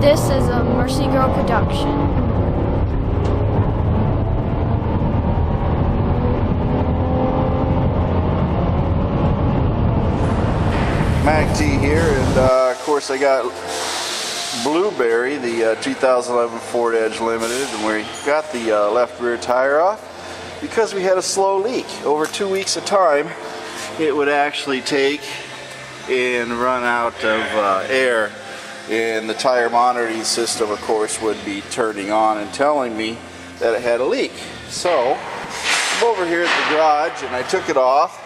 This is a Mercy Girl production. Mac T here, and of course I got Blueberry, the 2011 Ford Edge Limited, and we got the left rear tire off because we had a slow leak. Over 2 weeks of time, it would actually take and run out of air, and the tire monitoring system, of course, would be turning on and telling me that it had a leak. So I'm over here at the garage, and I took it off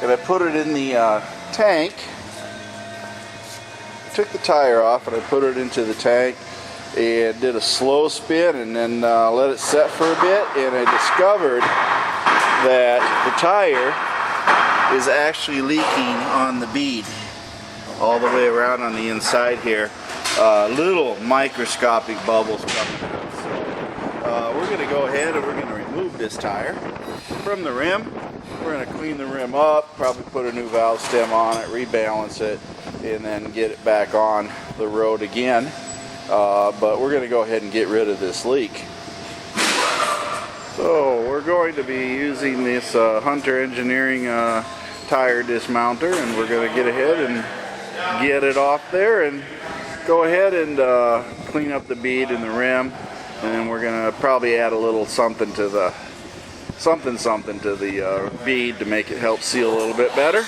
and I put it in the tank. I took the tire off and I put it into the tank and did a slow spin, and then let it set for a bit, and I discovered that the tire is actually leaking on the bead all the way around on the inside here. Little microscopic bubbles coming out. So we're going to go ahead and we're going to remove this tire from the rim. We're going to clean the rim up, probably put a new valve stem on it, rebalance it, and then get it back on the road again. But we're going to go ahead and get rid of this leak. So we're going to be using this Hunter Engineering tire dismounter, and we're going to get ahead and get it off there and go ahead and clean up the bead in the rim, and then we're going to probably add a little something to the bead to make it help seal a little bit better.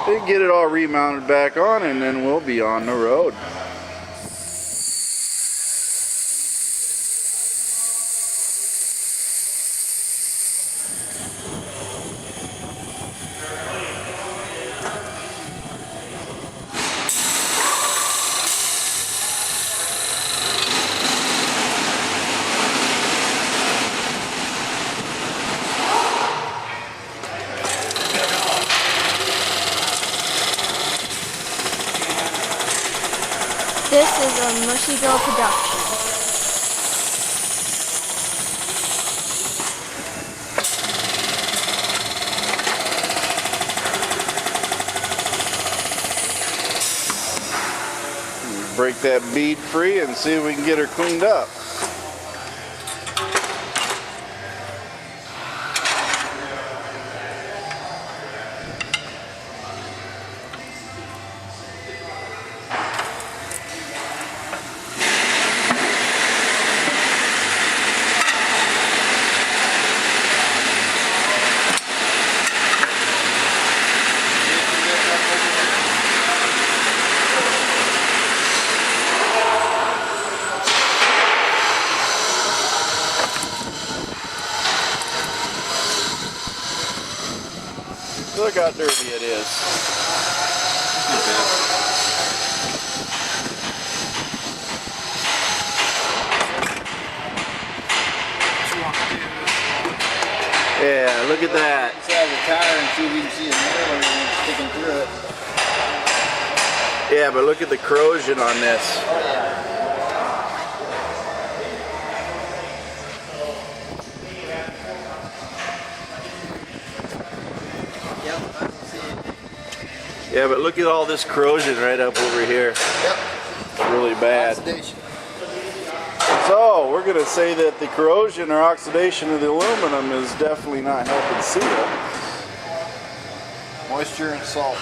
Then get it all remounted back on, and then we'll be on the road. This is a Mercy Girl production. Break that bead free and see if we can get her cleaned up. Look how dirty it is. Yeah, look at that. Inside the tire and see if we can see a nail or sticking through it. Yeah, but look at the corrosion on this. Oh yeah. Yeah, but look at all this corrosion right up over here. Yep. It's really bad. Oxidation. So we're going to say that the corrosion or oxidation of the aluminum is definitely not helping seal. Moisture and salt.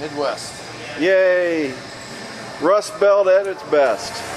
Midwest. Yay! Rust Belt at its best.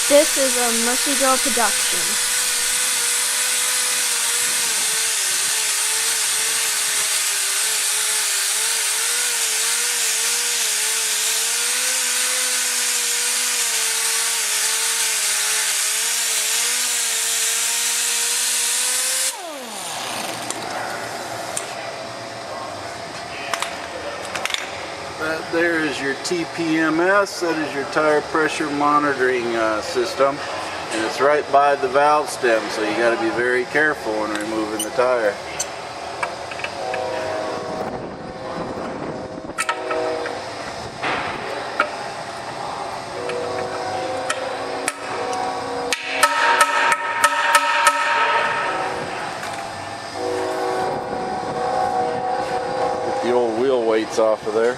This is a Mercy Girl production. That there is your TPMS, that is your tire pressure monitoring system. and it's right by the valve stem, so you got to be very careful when removing the tire. Get the old wheel weights off of there.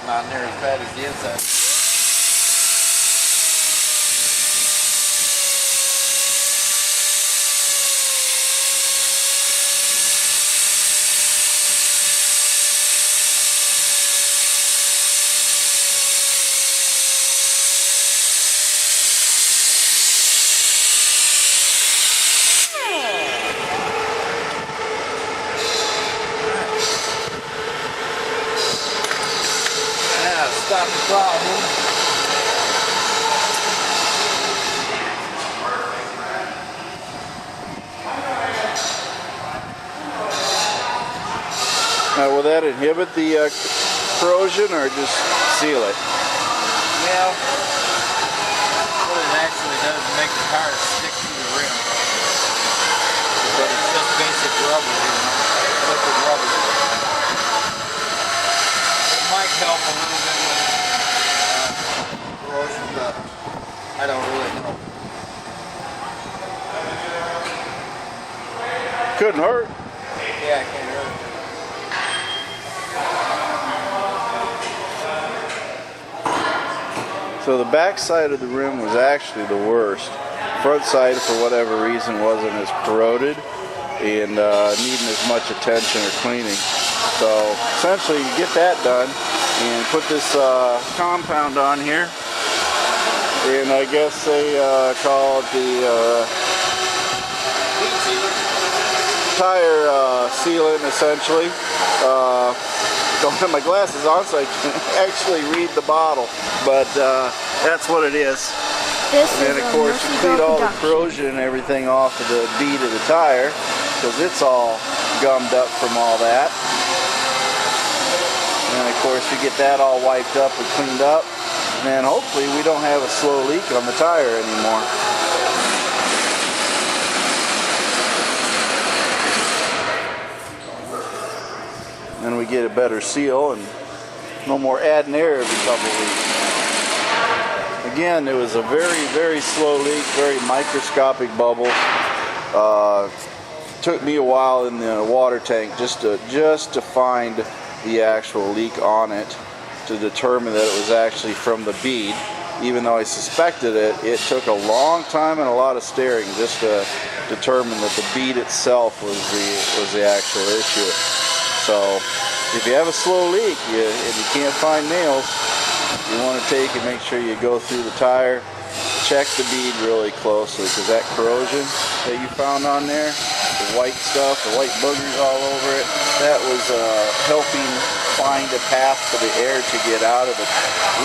Not near as bad as the inside. Stop the problem. Now, will that inhibit the corrosion or just seal it? Well, what it actually does is make the tire stick to the rim. But it's just basic rubber, liquid rubber. It might help a little bit with corrosion, but I don't really know. Couldn't hurt. Yeah, I can't hurt. So the back side of the rim was actually the worst. Front side, for whatever reason, wasn't as corroded and needing as much attention or cleaning. So essentially you get that done and put this compound on here, and I guess they call it the tire sealant, essentially. Don't have my glasses on so I can actually read the bottle, but that's what it is. This And then is of a course you Mercy clean Girl all the production. corrosion and everything off of the bead of the tire, because it's all gummed up from all that. And of course you get that all wiped up and cleaned up, and then hopefully we don't have a slow leak on the tire anymore. Then we get a better seal and no more adding air every couple of weeks. Again, it was a very, very slow leak, very microscopic bubble. Took me a while in the water tank just to find the actual leak on it, to determine that it was actually from the bead. Even though I suspected it, it took a long time and a lot of staring just to determine that the bead itself was the actual issue. So if you have a slow leak and you can't find nails, you want to take and make sure you go through the tire, check the bead really closely, because that corrosion that you found on there, the white stuff, the white boogers all over it, that was helping find a path for the air to get out of the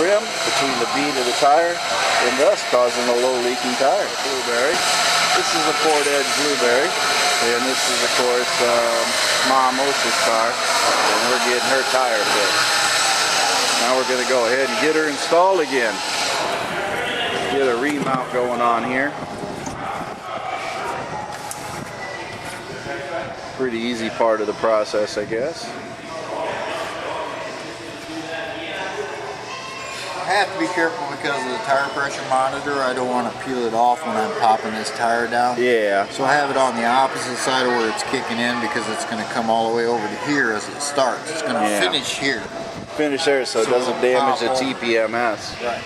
rim between the bead of the tire, and thus causing a low leaking tire. Blueberry. This is a Ford Edge Blueberry, and this is of course Mom Osa's car, and we're getting her tire fixed. Now we're going to go ahead and get her installed again. Get a remount going on here. Pretty easy part of the process, I guess. I have to be careful because of the tire pressure monitor. I don't want to peel it off when I'm popping this tire down. Yeah. So I have it on the opposite side of where it's kicking in, because it's going to come all the way over to here as it starts. It's going to finish here. Finish there so it doesn't damage the TPMS. Right.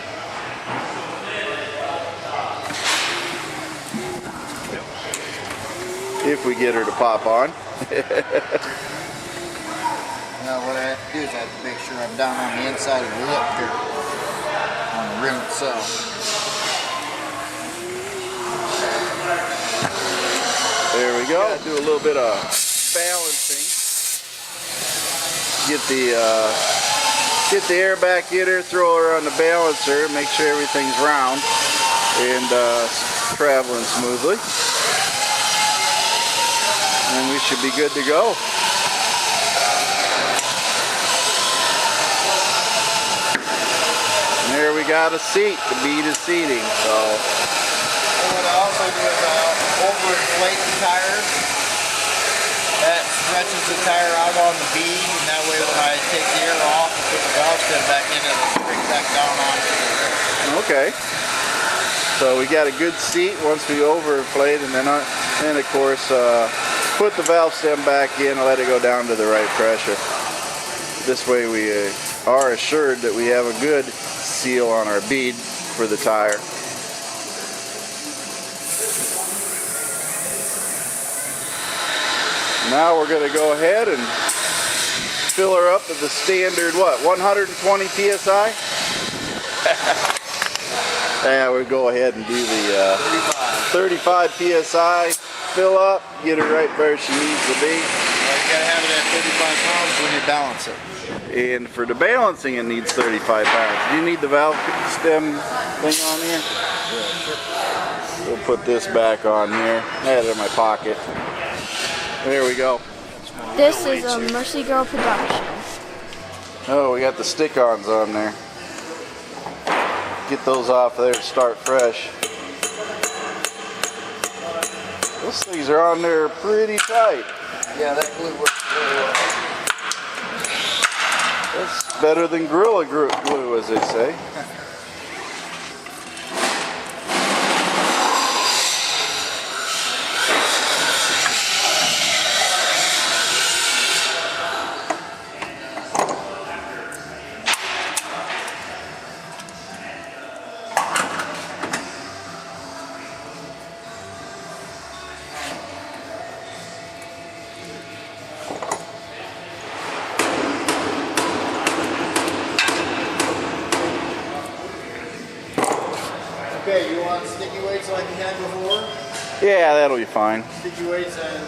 If we get her to pop on. Now what I have to do is I have to make sure I'm down on the inside of the lip here, on the rim itself. go. Do a little bit of balancing. Get the air back in her, throw her on the balancer, make sure everything's round and traveling smoothly. And we should be good to go. And there we got a seat. The Bead is seating. So. And what I also do is I'll overinflate the tires. That stretches the tire out on the bead, and that way when I take the air off and put the valve stem back in, it'll spring back down onto the rim. Okay. So we got a good seat once we overinflate, and then of course put the valve stem back in and let it go down to the right pressure. This way we are assured that we have a good seal on our bead for the tire. Now we're going to go ahead and fill her up at the standard, what, 120 psi? Yeah, we'll go ahead and do the 35 psi, fill up, get her right where she needs to be. Well, you got to have it at 35 pounds when you balance it. And for the balancing, it needs 35 pounds. Do you need the valve stem thing on here? Yeah, sure. We'll put this back on here. I had it in my pocket. There we go. This is a Mercy Girl production. Oh, we got the stick-ons on there. Get those off there to start fresh. Those things are on there pretty tight. Yeah, that glue works really well. That's better than Gorilla Glue, as they say. Okay, you want sticky weights like you had before? Yeah, that'll be fine. Sticky weights and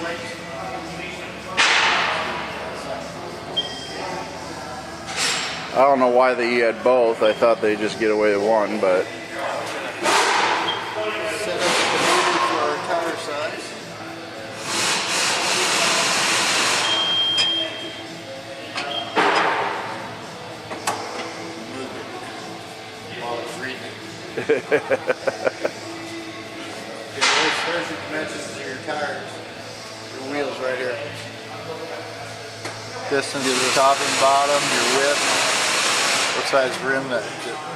weights. I don't know why they had both. I thought they'd just get away with one, but Set up the computer for our tire size. While it's reading it. Okay, there's your dimensions of your tires. Your wheels right here. Distance to the top and bottom, your width. What size rim, the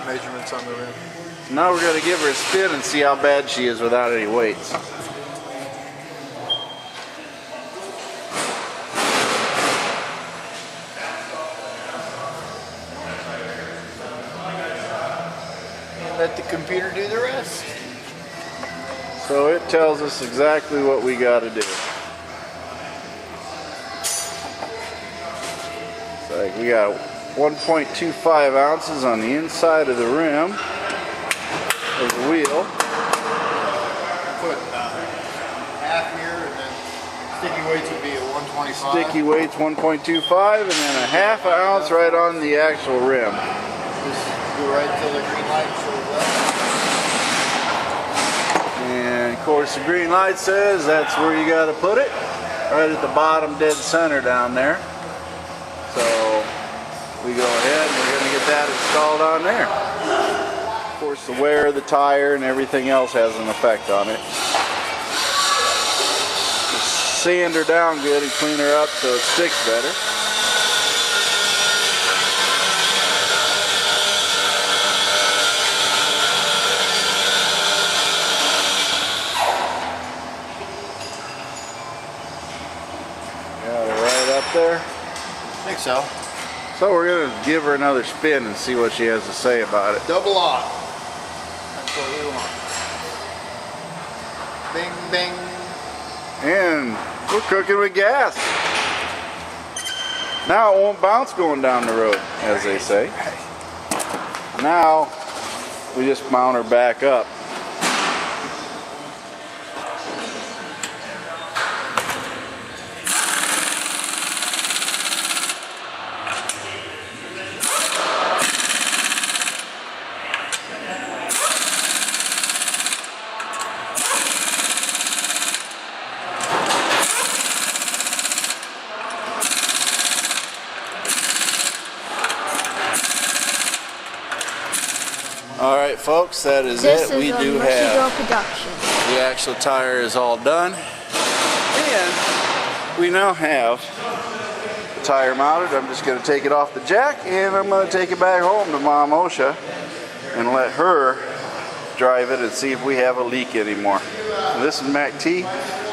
measurements on the rim. now we're going to give her a spin and see how bad she is without any weights. Let the computer do the rest. So it tells us exactly what we got to do. It's like we got 1.25 ounces on the inside of the rim of the wheel. Put half here, and then sticky weights would be at 125. Sticky weights 1.25, and then a half an ounce right on the actual rim. Just go right till the green light shows up. And of course the green light says that's where you got to put it, right at the bottom dead center down there. So we go ahead and we're going to get that installed on there. Of course the wear of the tire and everything else has an effect on it. Just sand her down good and clean her up so it sticks better. Got it right up there. I think so. So we're going to give her another spin and see what she has to say about it. Double off. That's what we want. Bing, bing. And we're cooking with gas. Now it won't bounce going down the road, as they say. Now we just mount her back up. All right, folks, that is This it. is We a do Mercy have Girl production. the actual tire is all done, and we now have the tire mounted. I'm just going to take it off the jack, and I'm going to take it back home to Mom OSHA and let her drive it and see if we have a leak anymore. And this is Mac T.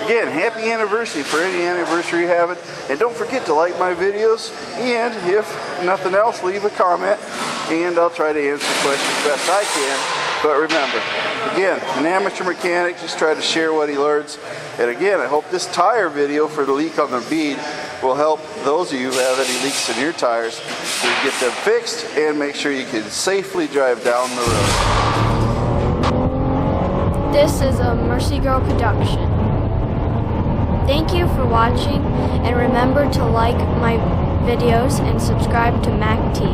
Again, happy anniversary for any anniversary you have it. And don't forget to like my videos, and if nothing else, leave a comment, and I'll try to answer questions best I can. But remember, again, an amateur mechanic, just try to share what he learns. And again, I hope this tire video for the leak on the bead will help those of you who have any leaks in your tires to get them fixed and make sure you can safely drive down the road. This is a Mercy Girl production. Thank you for watching, and remember to like my videos and subscribe to Mac T.